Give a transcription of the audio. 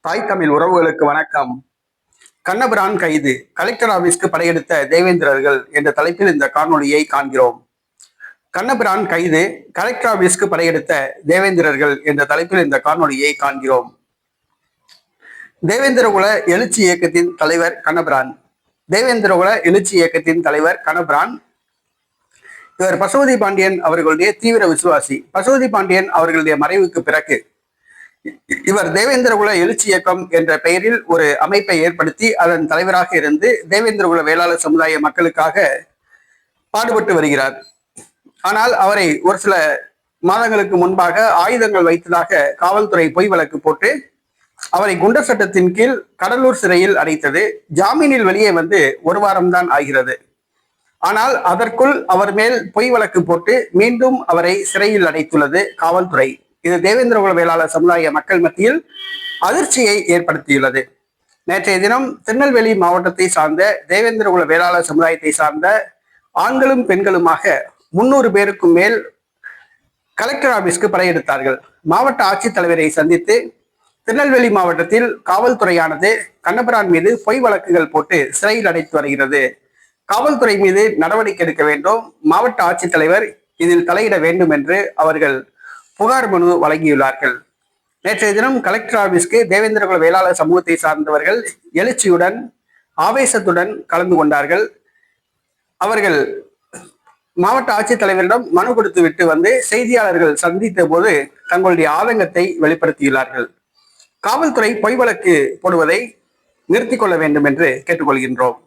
தாய் தமிழ் உறவுகளுக்கு வணக்கம். கண்ணபிரான் கைது, கலெக்டர் ஆபீஸ்க்கு படையெடுத்த தேவேந்திரர்கள் என்ற தலைப்பில் இந்த காணொலியை காண்கிறோம். கண்ணபிரான் கைது, கலெக்டர் ஆபீஸ்க்கு படையெடுத்த தேவேந்திரர்கள் என்ற தலைப்பில் இந்த காணொலியை காண்கிறோம். தேவேந்திரகுல எழுச்சி இயக்கத்தின் தலைவர் கண்ணபிரான். தேவேந்திரகுல எழுச்சி இயக்கத்தின் தலைவர் கண்ணபிரான். இவர் பசுபதி பாண்டியன் அவர்களுடைய தீவிர விசுவாசி. பசுபதி பாண்டியன் அவர்களுடைய மறைவுக்கு பிறகு இவர் தேவேந்திரகுல எழுச்சி இயக்கம் என்ற பெயரில் ஒரு அமைப்பை ஏற்படுத்தி அதன் தலைவராக இருந்து தேவேந்திரகுல வேளாளர் சமுதாய மக்களுக்காக பாடுபட்டு வருகிறார். ஆனால் அவரை ஒரு சில மாதங்களுக்கு முன்பாக ஆயுதங்கள் வைத்ததாக காவல்துறை பொய் வழக்கு போட்டு அவரை குண்டர் சட்டத்தின் கீழ் கடலூர் சிறையில் அடைத்தது. ஜாமீனில் வெளியே வந்து ஒரு வாரம்தான் ஆகிறது. ஆனால் அதற்குள் அவர் மேல் பொய் வழக்கு போட்டு மீண்டும் அவரை சிறையில் அடைத்துள்ளது காவல்துறை. இது தேவேந்திரகுல வேளாளர் சமுதாய மக்கள் மத்தியில் அதிர்ச்சியை ஏற்படுத்தியுள்ளது. நேற்றைய தினம் திருநெல்வேலி மாவட்டத்தை சார்ந்த தேவேந்திரகுல வேளாளர் சமுதாயத்தை சார்ந்த ஆண்களும் பெண்களுமாக 300 பேருக்கும் மேல் கலெக்டர் ஆபீஸ்க்கு படையெடுத்தார்கள். மாவட்ட ஆட்சித்தலைவரை சந்தித்து திருநெல்வேலி மாவட்டத்தில் காவல்துறையானது கண்ணபிரான் மீது பொய் வழக்குகள் போட்டு சிறையில் அடைத்து வருகிறது. காவல்துறை மீது நடவடிக்கை எடுக்க வேண்டும், மாவட்ட ஆட்சித்தலைவர் இதில் தலையிட வேண்டும் என்று அவர்கள் புகார் மனு வழங்கியுள்ளார்கள். நேற்றைய தினம் கலெக்டர் ஆபீஸ்க்கு தேவேந்திரகுல வேளாளர் சமூகத்தை சார்ந்தவர்கள் எழுச்சியுடன் ஆவேசத்துடன் கலந்து கொண்டார்கள். அவர்கள் மாவட்ட ஆட்சித்தலைவரிடம் மனு கொடுத்து விட்டு வந்து செய்தியாளர்கள் சந்தித்த போது தங்களுடைய ஆதங்கத்தை வெளிப்படுத்தியுள்ளார்கள். காவல்துறை பொய் வழக்கு போடுவதை நிறுத்திக் கொள்ள வேண்டும் என்று கேட்டுக்கொள்கின்றோம்.